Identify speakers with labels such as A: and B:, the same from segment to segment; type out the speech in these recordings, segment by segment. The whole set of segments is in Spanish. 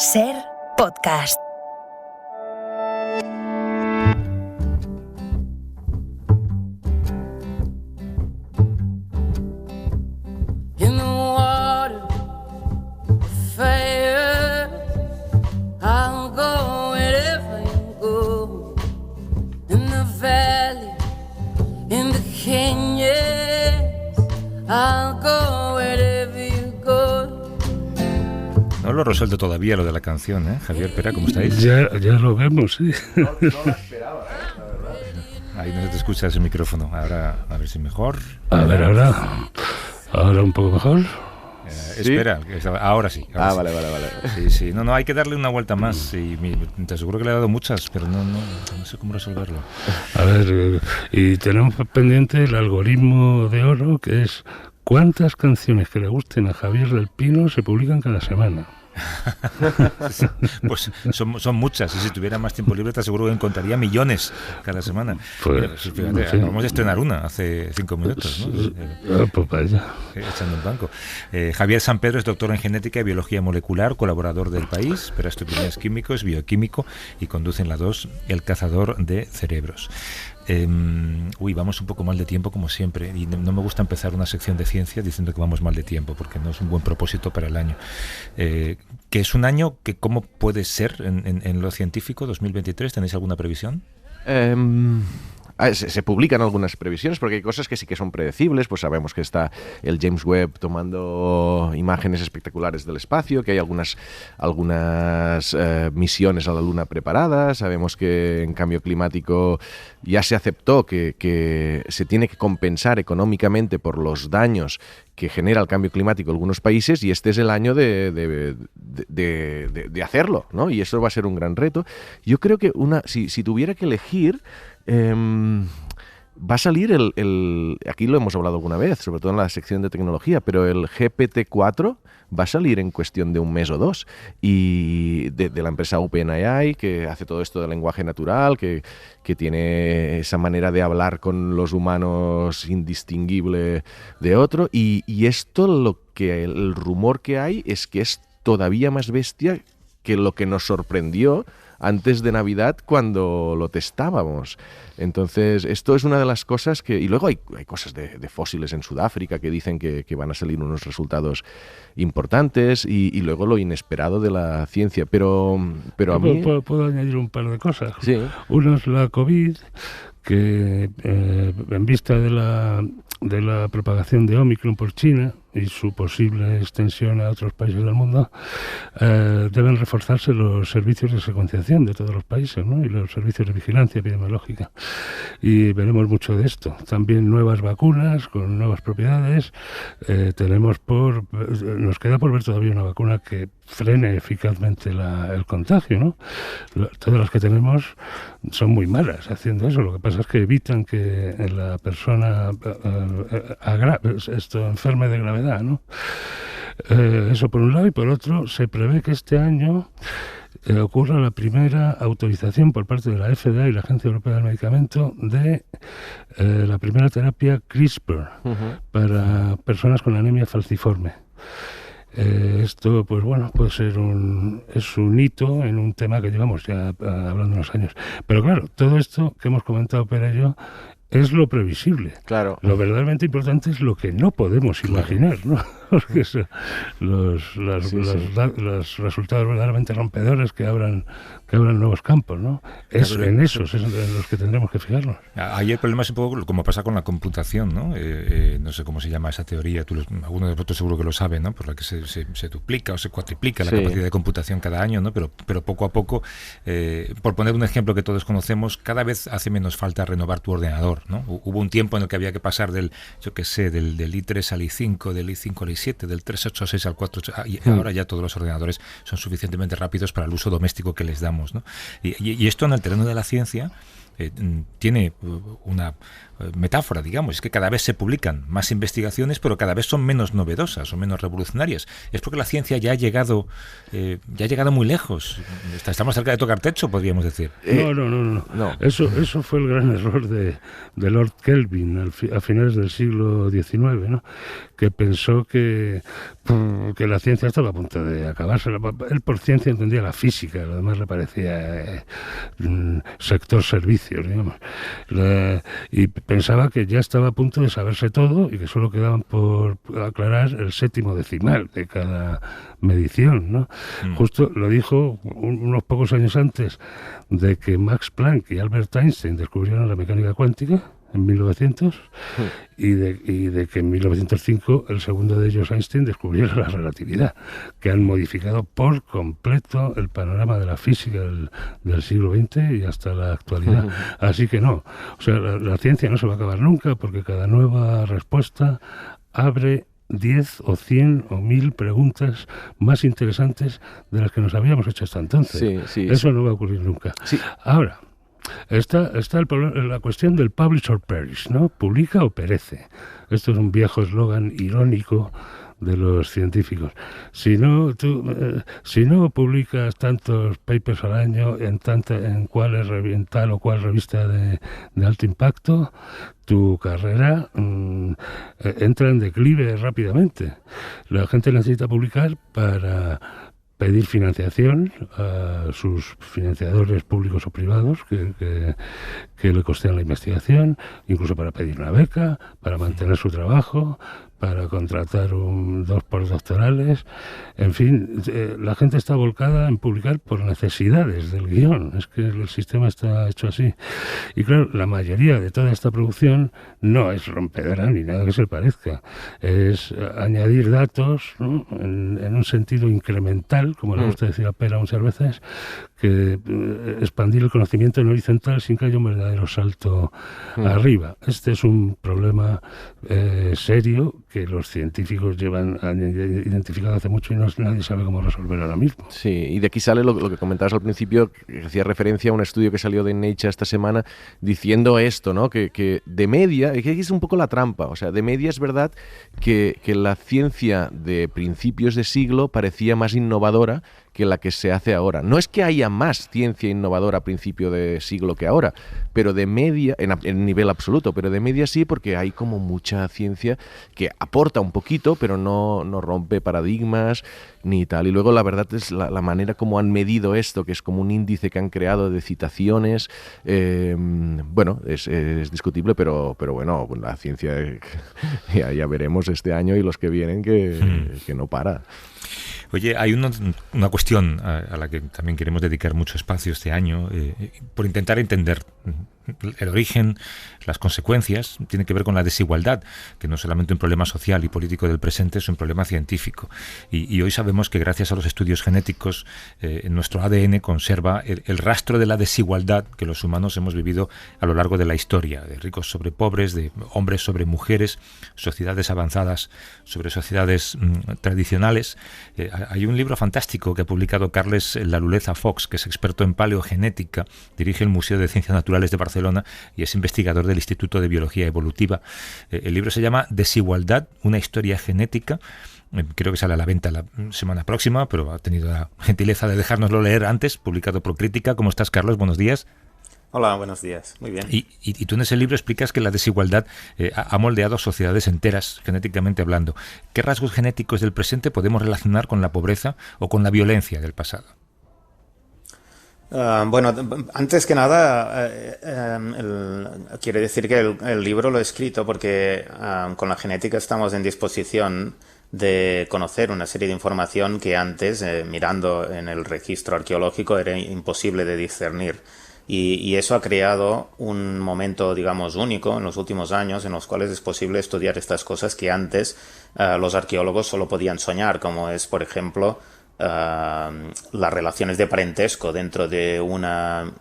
A: Ser Podcast.
B: No lo he resuelto todavía lo de la canción, ¿eh? Javier Pera, ¿cómo estáis?
C: Ya lo vemos, sí.
B: No la esperaba, la verdad. Ahí no se te escucha ese micrófono. Ahora, a ver si mejor.
C: A ver, ahora un poco mejor.
B: ¿Sí? Espera, ahora sí.
C: Ahora sí.
B: Vale. Sí. No, hay que darle una vuelta más. Y te aseguro que le he dado muchas, pero no sé cómo resolverlo.
C: A ver, y tenemos pendiente el algoritmo de oro, que es cuántas canciones que le gusten a Javier del Pino se publican cada semana.
B: Pues son muchas, y si tuviera más tiempo libre te aseguro que encontraría millones cada semana.
C: Pues
B: fíjate, acabamos de estrenar una hace 5 minutos, ¿no?
C: Pues vaya.
B: Echando un banco. Javier San Pedro es doctor en genética y biología molecular, colaborador del País, pero es químico, es bioquímico y conduce en la 2 El cazador de cerebros. Vamos un poco mal de tiempo como siempre, y no me gusta empezar una sección de ciencia diciendo que vamos mal de tiempo, porque no es un buen propósito para el año. Que es un año que, ¿cómo puede ser en lo científico 2023? ¿Tenéis alguna previsión?
D: Se publican algunas previsiones porque hay cosas que sí que son predecibles. Pues sabemos que está el James Webb tomando imágenes espectaculares del espacio, que hay algunas misiones a la Luna preparadas. Sabemos que en cambio climático ya se aceptó que se tiene que compensar económicamente por los daños que genera el cambio climático en algunos países, y este es el año de hacerlo, ¿no? Y eso va a ser un gran reto. Yo creo que si tuviera que elegir, va a salir aquí lo hemos hablado alguna vez, sobre todo en la sección de tecnología, pero el GPT-4 va a salir en cuestión de un mes o dos, y de la empresa OpenAI, que hace todo esto del lenguaje natural, que tiene esa manera de hablar con los humanos indistinguible de otro, y esto el rumor que hay es que es todavía más bestia que lo que nos sorprendió antes de Navidad cuando lo testábamos. Entonces, esto es una de las cosas que... Y luego hay cosas de fósiles en Sudáfrica que dicen que van a salir unos resultados importantes, y luego lo inesperado de la ciencia. Pero a mí...
C: ¿Puedo añadir un par de cosas?
D: Sí.
C: Uno es la COVID, que en vista de la propagación de Omicron por China y su posible extensión a otros países del mundo, deben reforzarse los servicios de secuenciación de todos los países, ¿no? Y los servicios de vigilancia epidemiológica. Y veremos mucho de esto. También nuevas vacunas con nuevas propiedades. Nos queda por ver todavía una vacuna que frene eficazmente el contagio, ¿no? Todas las que tenemos son muy malas haciendo eso. Lo que pasa es que evitan que la persona enferme de gravedad, ¿no? Eso por un lado, y por otro se prevé que este año ocurra la primera autorización por parte de la FDA y la Agencia Europea del Medicamento de la primera terapia CRISPR para personas con anemia falciforme. Esto, pues bueno, puede ser es un hito en un tema que llevamos ya hablando unos años. Pero claro, todo esto que hemos comentado Pera y yo es lo previsible.
D: Claro.
C: Lo verdaderamente importante es lo que no podemos imaginar, ¿no? Porque los resultados verdaderamente rompedores que abran nuevos campos, ¿no? En esos es en los que tendremos que fijarnos.
B: Ahí el problema es un poco como pasa con la computación, ¿no? No sé cómo se llama esa teoría, alguno de vosotros seguro que lo sabe, ¿no? Por la que se duplica o se cuatriplica la capacidad de computación cada año, ¿no? Pero poco a poco, por poner un ejemplo que todos conocemos, cada vez hace menos falta renovar tu ordenador, ¿no? Hubo un tiempo en el que había que pasar del i3 al i5, del i5 al i7, del 386 al 4, y ahora ya todos los ordenadores son suficientemente rápidos para el uso doméstico que les damos, ¿no? Y esto en el terreno de la ciencia tiene una metáfora, digamos, es que cada vez se publican más investigaciones, pero cada vez son menos novedosas o menos revolucionarias. Es porque la ciencia ya ha llegado muy lejos. Estamos cerca de tocar techo, podríamos decir.
C: No. Eso fue el gran error de Lord Kelvin a finales del siglo XIX, ¿no? Que pensó que la ciencia estaba a punto de acabarse. Él por ciencia entendía la física, lo demás le parecía sector servicios, digamos. Y pensaba que ya estaba a punto de saberse todo y que solo quedaban por aclarar el 7º decimal de cada medición, ¿no? Justo lo dijo unos pocos años antes de que Max Planck y Albert Einstein descubrieron la mecánica cuántica en 1900 y de que en 1905 el segundo de ellos, Einstein, descubriera la relatividad, que han modificado por completo el panorama de la física del siglo XX y hasta la actualidad. Así que no, o sea, la ciencia no se va a acabar nunca, porque cada nueva respuesta abre 10 o 100 o 1000 preguntas más interesantes de las que nos habíamos hecho hasta entonces. Eso no va a ocurrir nunca. Ahora, está la cuestión del publish or perish, ¿no? Publica o perece. Esto es un viejo eslogan irónico de los científicos. Si no publicas tantos papers al año en tal o cual revista de alto impacto, tu carrera entra en declive rápidamente. La gente necesita publicar para pedir financiación a sus financiadores públicos o privados que le costean la investigación, incluso para pedir una beca, para mantener su trabajo, para contratar 2 postdoctorales. En fin, la gente está volcada en publicar por necesidades del guión. Es que el sistema está hecho así. Y claro, la mayoría de toda esta producción no es rompedora ni nada que se parezca. Es añadir datos, ¿no? en un sentido incremental, como le gusta decir a Pera muchas veces, que expandir el conocimiento en horizontal sin que haya un verdadero salto arriba. Este es un problema serio que los científicos han identificado hace mucho y nadie sabe cómo resolver ahora mismo.
D: Sí, y de aquí sale lo que comentabas al principio, que hacía referencia a un estudio que salió de Nature esta semana diciendo esto, ¿no? Que de media, que es un poco la trampa, o sea, de media es verdad que la ciencia de principios de siglo parecía más innovadora que la que se hace ahora. No es que haya más ciencia innovadora a principio de siglo que ahora, pero de media, en nivel absoluto, pero de media sí, porque hay como mucha ciencia que aporta un poquito, pero no rompe paradigmas ni tal. Y luego la verdad es la manera como han medido esto, que es como un índice que han creado de citaciones, bueno, es discutible, pero bueno, la ciencia ya veremos este año y los que vienen que no para.
B: Oye, hay una cuestión a la que también queremos dedicar mucho espacio este año, por intentar entender el origen, las consecuencias. Tiene que ver con la desigualdad, que no es solamente un problema social y político del presente, es un problema científico. Y hoy sabemos que gracias a los estudios genéticos, nuestro ADN conserva el rastro de la desigualdad que los humanos hemos vivido a lo largo de la historia, de ricos sobre pobres, de hombres sobre mujeres, sociedades avanzadas sobre sociedades tradicionales. Hay un libro fantástico que ha publicado Carles Laruleza Fox, que es experto en paleogenética, dirige el Museo de Ciencias Naturales de Barcelona y es investigador del Instituto de Biología Evolutiva. El libro se llama Desigualdad, una historia genética. Creo que sale a la venta la semana próxima, pero ha tenido la gentileza de dejárnoslo leer antes, publicado por Crítica. ¿Cómo estás, Carlos? Buenos días.
A: Hola, buenos días. Muy bien.
B: Y tú en ese libro explicas que la desigualdad ha moldeado sociedades enteras, genéticamente hablando. ¿Qué rasgos genéticos del presente podemos relacionar con la pobreza o con la violencia del pasado?
A: Bueno, antes que nada, quiere decir que el libro lo he escrito porque con la genética estamos en disposición de conocer una serie de información que antes, mirando en el registro arqueológico, era imposible de discernir. Y eso ha creado un momento, digamos, único en los últimos años en los cuales es posible estudiar estas cosas que antes los arqueólogos solo podían soñar, como es, por ejemplo, las relaciones de parentesco dentro de una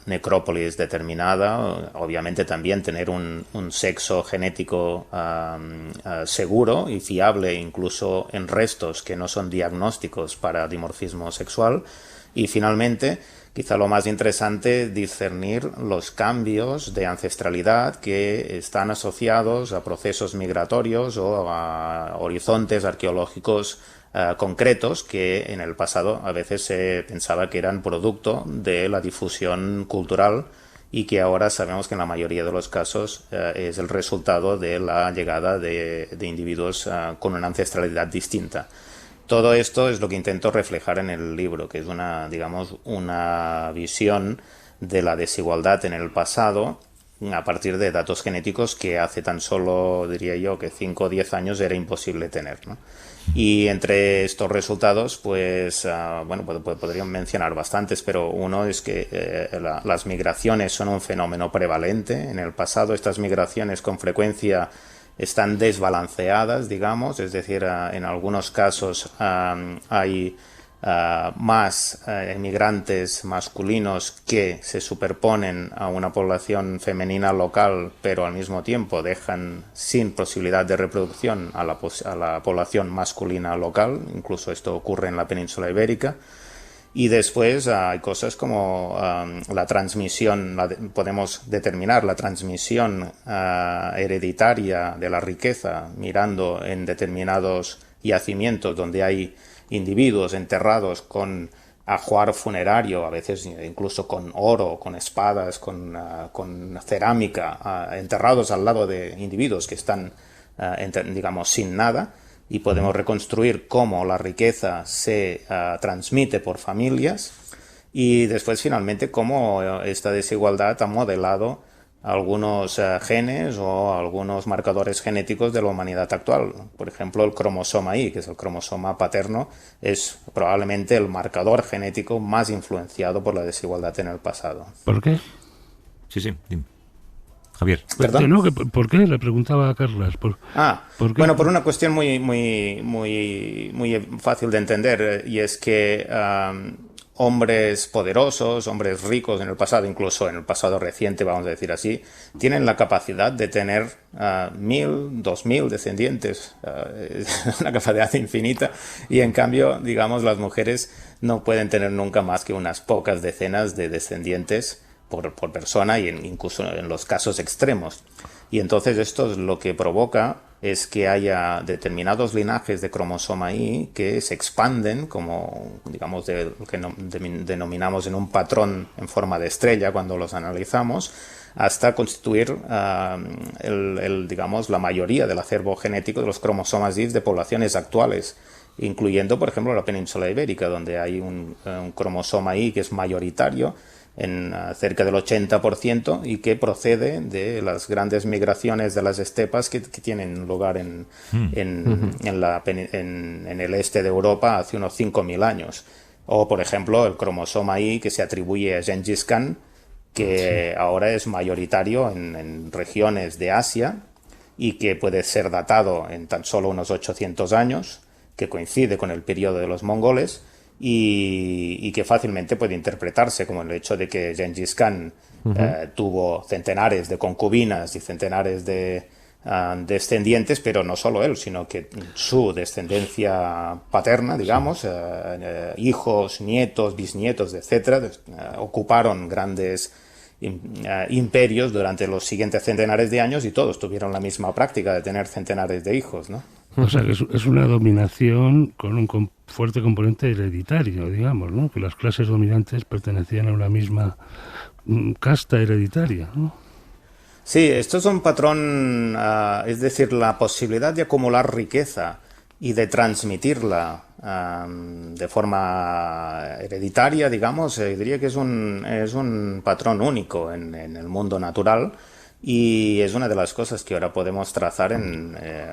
A: necrópolis determinada. Obviamente también tener un sexo genético seguro y fiable, incluso en restos que no son diagnósticos para dimorfismo sexual. Y finalmente quizá lo más interesante, discernir los cambios de ancestralidad que están asociados a procesos migratorios o a horizontes arqueológicos concretos que en el pasado a veces se pensaba que eran producto de la difusión cultural y que ahora sabemos que en la mayoría de los casos es el resultado de la llegada de individuos con una ancestralidad distinta. Todo esto es lo que intento reflejar en el libro, que es una visión de la desigualdad en el pasado a partir de datos genéticos que hace tan solo, diría yo, que 5 o 10 años era imposible tener, ¿no? Y entre estos resultados, pues, podrían mencionar bastantes, pero uno es que las migraciones son un fenómeno prevalente. En el pasado estas migraciones con frecuencia están desbalanceadas, digamos, es decir, en algunos casos hay más emigrantes masculinos que se superponen a una población femenina local, pero al mismo tiempo dejan sin posibilidad de reproducción a la población masculina local. Incluso esto ocurre en la península ibérica. Y después hay cosas como la transmisión, podemos determinar la transmisión hereditaria de la riqueza mirando en determinados yacimientos donde hay individuos enterrados con ajuar funerario, a veces incluso con oro, con espadas, con cerámica, enterrados al lado de individuos que están, digamos, sin nada, y podemos reconstruir cómo la riqueza se transmite por familias, y después finalmente cómo esta desigualdad ha modelado algunos genes o algunos marcadores genéticos de la humanidad actual. Por ejemplo, el cromosoma Y, que es el cromosoma paterno, es probablemente el marcador genético más influenciado por la desigualdad en el pasado.
C: ¿Por qué?
B: Sí, dime. Javier.
A: ¿Perdón?
C: No, ¿por qué? Le preguntaba a Carlas. ¿Por qué?
A: Bueno, por una cuestión muy fácil de entender, y es que hombres poderosos, hombres ricos en el pasado, incluso en el pasado reciente, vamos a decir así, tienen la capacidad de tener 1.000, 2.000 descendientes, una capacidad infinita, y en cambio, digamos, las mujeres no pueden tener nunca más que unas pocas decenas de descendientes por persona, y incluso en los casos extremos. Y entonces esto es lo que provoca es que haya determinados linajes de cromosoma Y que se expanden como, digamos, lo que denominamos en un patrón en forma de estrella cuando los analizamos, hasta constituir digamos, la mayoría del acervo genético de los cromosomas Y de poblaciones actuales, incluyendo, por ejemplo, la península ibérica, donde hay un cromosoma Y que es mayoritario en cerca del 80% y que procede de las grandes migraciones de las estepas que tienen lugar en el este de Europa hace unos 5.000 años. O, por ejemplo, el cromosoma Y que se atribuye a Gengis Khan, que ahora es mayoritario en regiones de Asia y que puede ser datado en tan solo unos 800 años, que coincide con el periodo de los mongoles, y que fácilmente puede interpretarse como el hecho de que Gengis Khan tuvo centenares de concubinas y centenares de descendientes, pero no solo él, sino que su descendencia paterna, digamos, hijos, nietos, bisnietos, etcétera, ocuparon grandes imperios durante los siguientes centenares de años y todos tuvieron la misma práctica de tener centenares de hijos, ¿no?
C: O sea, que es una dominación con un fuerte componente hereditario, digamos, ¿no? Que las clases dominantes pertenecían a una misma casta hereditaria, ¿no?
A: Sí, esto es un patrón, es decir, la posibilidad de acumular riqueza y de transmitirla de forma hereditaria, digamos, diría que es un patrón único en el mundo natural. Y es una de las cosas que ahora podemos trazar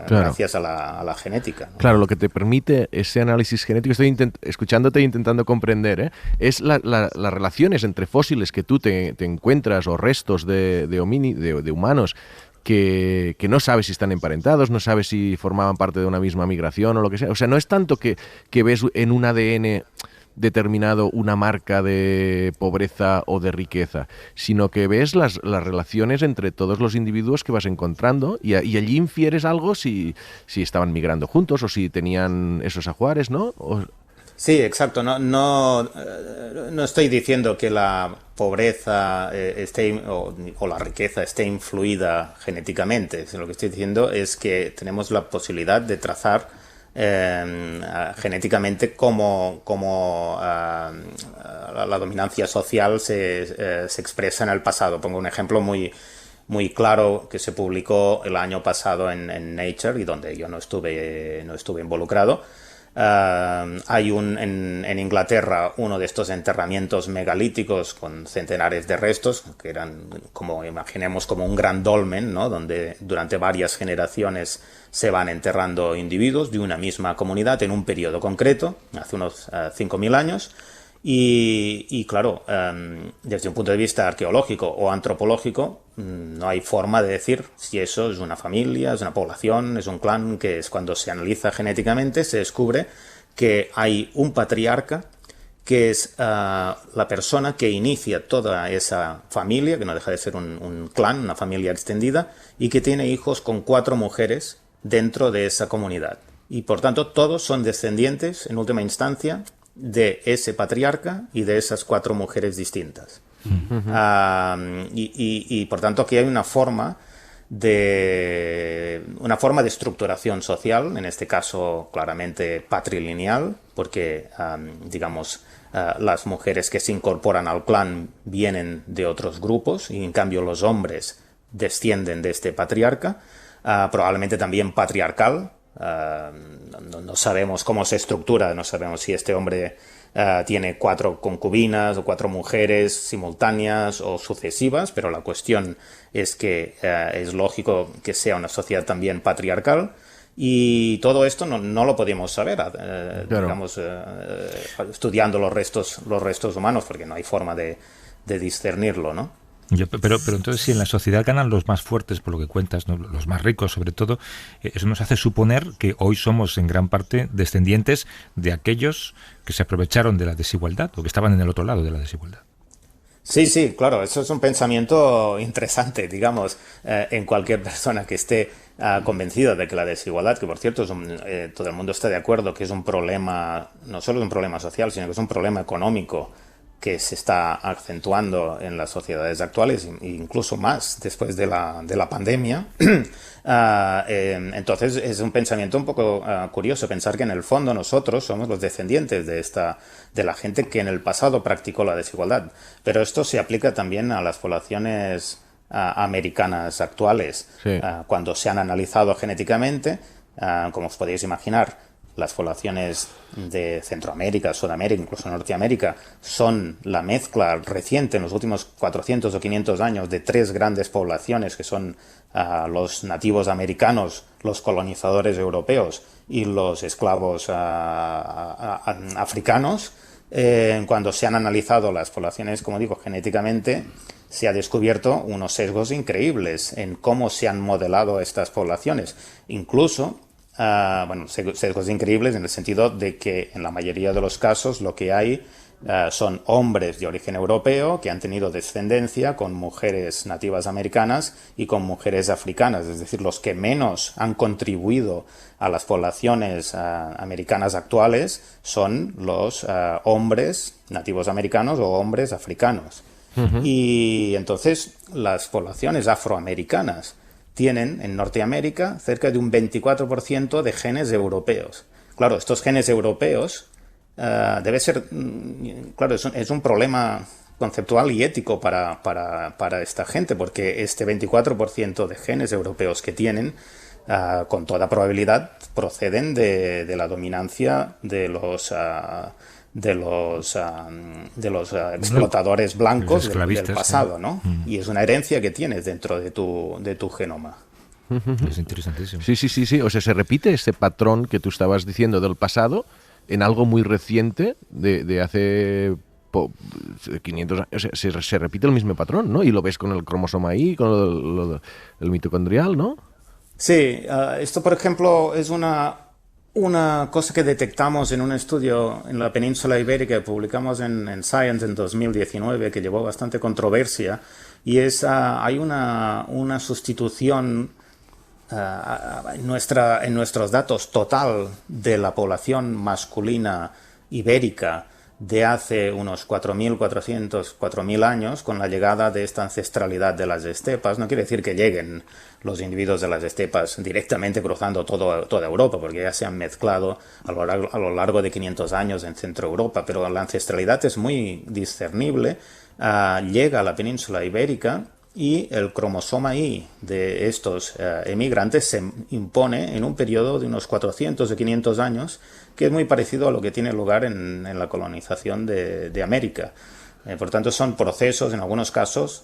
A: gracias a la genética, ¿no?
D: Claro, lo que te permite ese análisis genético, estoy escuchándote e intentando comprender, es las relaciones entre fósiles que tú te encuentras o restos de humanos que no sabes si están emparentados, no sabes si formaban parte de una misma migración o lo que sea. O sea, no es tanto que ves en un ADN determinado una marca de pobreza o de riqueza, sino que ves las relaciones entre todos los individuos que vas encontrando y allí infieres algo si estaban migrando juntos o si tenían esos ajuares, ¿no?
A: Sí, exacto. No estoy diciendo que la pobreza o la riqueza esté influida genéticamente. Lo que estoy diciendo es que tenemos la posibilidad de trazar genéticamente cómo la dominancia social se expresa en el pasado. Pongo un ejemplo muy claro que se publicó el año pasado en Nature y donde yo no estuve involucrado. Hay en Inglaterra uno de estos enterramientos megalíticos con centenares de restos que eran, como imaginemos, como un gran dolmen, ¿no? Donde durante varias generaciones se van enterrando individuos de una misma comunidad en un periodo concreto, hace unos 5.000 años. Y claro, desde un punto de vista arqueológico o antropológico, no hay forma de decir si eso es una familia, es una población, es un clan, que es cuando se analiza genéticamente, se descubre que hay un patriarca que es la persona que inicia toda esa familia, que no deja de ser un clan, una familia extendida, y que tiene hijos con 4 mujeres dentro de esa comunidad. Y por tanto todos son descendientes, en última instancia, de ese patriarca y de esas 4 mujeres distintas. Y por tanto aquí hay una forma de estructuración social, en este caso claramente patrilineal, porque las mujeres que se incorporan al clan vienen de otros grupos y en cambio los hombres descienden de este patriarca, probablemente también patriarcal. No sabemos cómo se estructura, no sabemos si este hombre tiene 4 concubinas o 4 mujeres simultáneas o sucesivas, pero la cuestión es que es lógico que sea una sociedad también patriarcal, y todo esto no lo podemos saber,
D: claro.
A: Estudiando los restos humanos, porque no hay forma de discernirlo, ¿no?
B: Pero entonces, si en la sociedad ganan los más fuertes, por lo que cuentas, ¿no? Los más ricos sobre todo, eso nos hace suponer que hoy somos en gran parte descendientes de aquellos que se aprovecharon de la desigualdad o que estaban en el otro lado de la desigualdad.
A: Sí, claro, eso es un pensamiento interesante, digamos, en cualquier persona que esté convencida de que la desigualdad, que por cierto todo el mundo está de acuerdo que es un problema, no solo es un problema social, sino que es un problema económico que se está acentuando en las sociedades actuales, incluso más después de la pandemia. Entonces es un pensamiento un poco curioso pensar que en el fondo nosotros somos los descendientes de la gente que en el pasado practicó la desigualdad. Pero esto se aplica también a las poblaciones americanas actuales.
D: Sí.
A: Cuando se han analizado genéticamente, como os podéis imaginar, las poblaciones de Centroamérica, Sudamérica, incluso Norteamérica, son la mezcla reciente en los últimos 400 o 500 años de 3 grandes poblaciones que son los nativos americanos, los colonizadores europeos y los esclavos africanos. Cuando se han analizado las poblaciones, como digo, genéticamente, se ha descubierto unos sesgos increíbles en cómo se han modelado estas poblaciones. Incluso sesgos increíbles en el sentido de que en la mayoría de los casos lo que hay son hombres de origen europeo que han tenido descendencia con mujeres nativas americanas y con mujeres africanas, es decir, los que menos han contribuido a las poblaciones americanas actuales son los hombres nativos americanos o hombres africanos. Y entonces las poblaciones afroamericanas tienen en Norteamérica cerca de un 24% de genes europeos. Claro, estos genes europeos debe ser, claro, es un problema conceptual y ético para esta gente, porque este 24% de genes europeos que tienen, con toda probabilidad, proceden de la dominancia de los explotadores blancos del pasado, ¿no? Y es una herencia que tienes dentro de tu genoma.
B: Es interesantísimo.
D: Sí. O sea, se repite ese patrón que tú estabas diciendo del pasado en algo muy reciente de hace 500 años. O sea, se repite el mismo patrón, ¿no? Y lo ves con el cromosoma Y, con el mitocondrial, ¿no?
A: Sí, esto, por ejemplo, es una cosa que detectamos en un estudio en la península ibérica que publicamos en Science en 2019, que llevó bastante controversia, y es hay una sustitución en nuestros datos total de la población masculina ibérica de hace unos 4.400, 4.000 años, con la llegada de esta ancestralidad de las estepas. No quiere decir que lleguen los individuos de las estepas directamente cruzando toda Europa, porque ya se han mezclado a lo largo de 500 años en Centro Europa, pero la ancestralidad es muy discernible. Llega a la península ibérica y el cromosoma Y de estos emigrantes se impone en un periodo de unos 400 o 500 años, que es muy parecido a lo que tiene lugar en la colonización de América. Por tanto, son procesos, en algunos casos,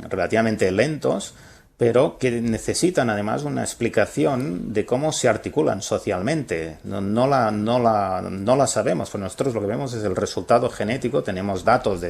A: relativamente lentos, pero que necesitan además una explicación de cómo se articulan socialmente. No la sabemos, pues nosotros lo que vemos es el resultado genético. Tenemos datos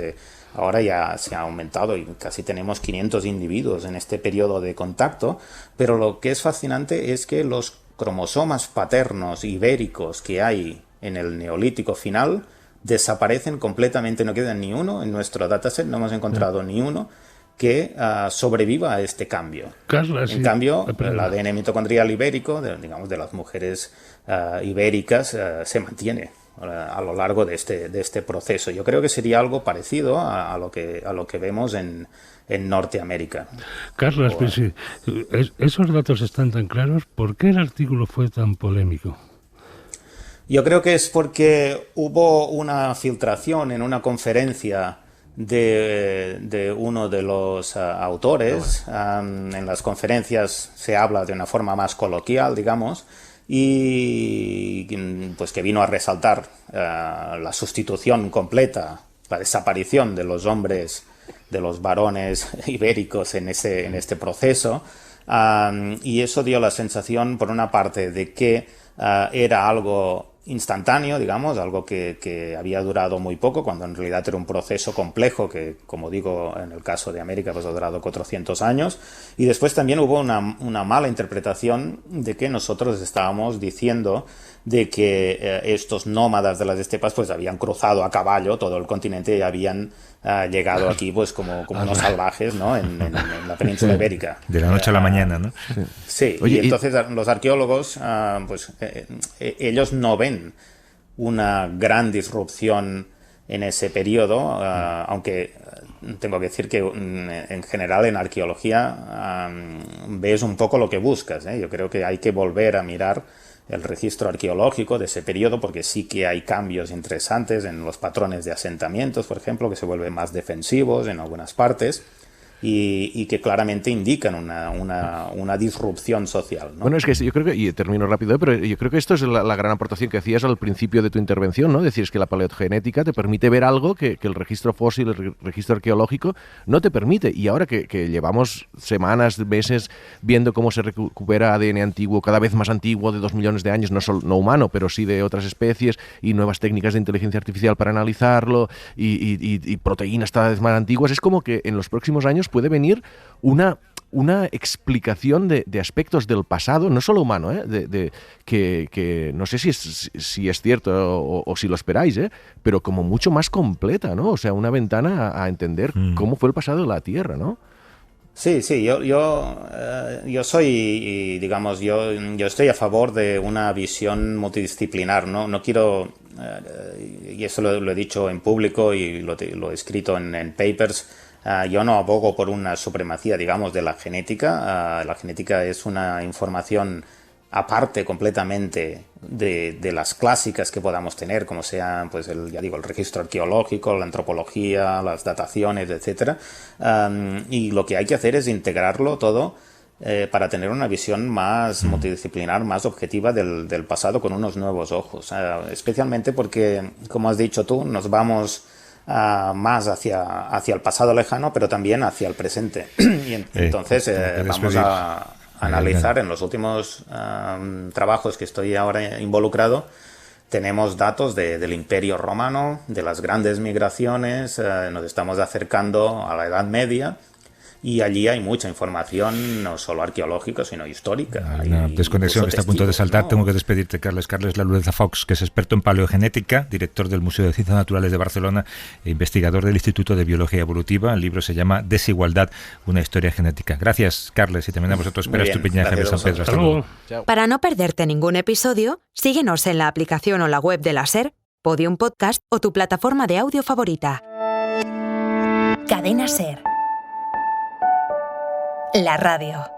A: ahora ya se ha aumentado y casi tenemos 500 individuos en este periodo de contacto, pero lo que es fascinante es que los cromosomas paternos ibéricos que hay en el Neolítico final desaparecen completamente, no queda ni uno en nuestro dataset, no hemos encontrado ni uno que sobreviva a este cambio.
C: Carla,
A: en cambio, el ADN mitocondrial ibérico, de las mujeres ibéricas, se mantiene a lo largo de este proceso. Yo creo que sería algo parecido a lo que vemos en Norteamérica.
C: Carla, pues sí, esos datos están tan claros. ¿Por qué el artículo fue tan polémico?
A: Yo creo que es porque hubo una filtración en una conferencia de uno de los autores. En las conferencias se habla de una forma más coloquial, digamos, y pues que vino a resaltar la sustitución completa, la desaparición de los hombres, de los varones ibéricos en este proceso, y eso dio la sensación, por una parte, de que era algo instantáneo, digamos, algo que había durado muy poco, cuando en realidad era un proceso complejo que, como digo, en el caso de América, pues ha durado 400 años. Y después también hubo una mala interpretación de que nosotros estábamos diciendo de que estos nómadas de las estepas pues habían cruzado a caballo todo el continente y habían llegado aquí pues como unos salvajes, ¿no? en la península ibérica.
B: De la noche a la mañana, ¿no?
A: Sí. Oye, y entonces los arqueólogos ellos no ven una gran disrupción en ese periodo, aunque tengo que decir que en general en arqueología ves un poco lo que buscas, ¿eh? Yo creo que hay que volver a mirar el registro arqueológico de ese periodo, porque sí que hay cambios interesantes en los patrones de asentamientos, por ejemplo, que se vuelven más defensivos en algunas partes y que claramente indican una disrupción social, ¿no?
D: Bueno, es que yo creo que, y termino rápido, pero yo creo que esto es la gran aportación que hacías al principio de tu intervención, ¿no? Decir, es que la paleogenética te permite ver algo que el registro fósil, el registro arqueológico no te permite. Y ahora que llevamos semanas, meses viendo cómo se recupera ADN antiguo, cada vez más antiguo, de 2 millones de años, no humano, pero sí de otras especies, y nuevas técnicas de inteligencia artificial para analizarlo, y proteínas cada vez más antiguas, es como que en los próximos años puede venir una explicación de aspectos del pasado, no solo humano, que no sé si es cierto o si lo esperáis, pero como mucho más completa, ¿no? O sea, una ventana a entender cómo fue el pasado de la Tierra, ¿no?
A: Sí, yo soy, digamos, yo estoy a favor de una visión multidisciplinar, ¿no? No quiero, y eso lo he dicho en público y lo he escrito en papers. Yo no abogo por una supremacía, digamos, de la genética. La genética es una información aparte completamente de las clásicas que podamos tener, como sean, pues, el registro arqueológico, la antropología, las dataciones, etcétera. Y lo que hay que hacer es integrarlo todo para tener una visión más multidisciplinar, más objetiva del pasado con unos nuevos ojos. Especialmente porque, como has dicho tú, nos vamos más hacia el pasado lejano, pero también hacia el presente. Y entonces vamos a analizar en los últimos trabajos que estoy ahora involucrado. Tenemos datos del Imperio Romano, de las grandes migraciones, nos estamos acercando a la Edad Media. Y allí hay mucha información, no solo arqueológica, sino histórica.
B: Hay una desconexión que está a punto de saltar. ¿No? Tengo que despedirte, Carles. Carles Lalueza Fox, que es experto en paleogenética, director del Museo de Ciencias Naturales de Barcelona e investigador del Instituto de Biología Evolutiva. El libro se llama Desigualdad, una historia genética. Gracias, Carles, y también a vosotros. Espera Estupiñán, Javier San Pedro. Hasta luego.
E: Para no perderte ningún episodio, síguenos en la aplicación o la web de la SER, Podium Podcast o tu plataforma de audio favorita.
F: Cadena SER. La radio.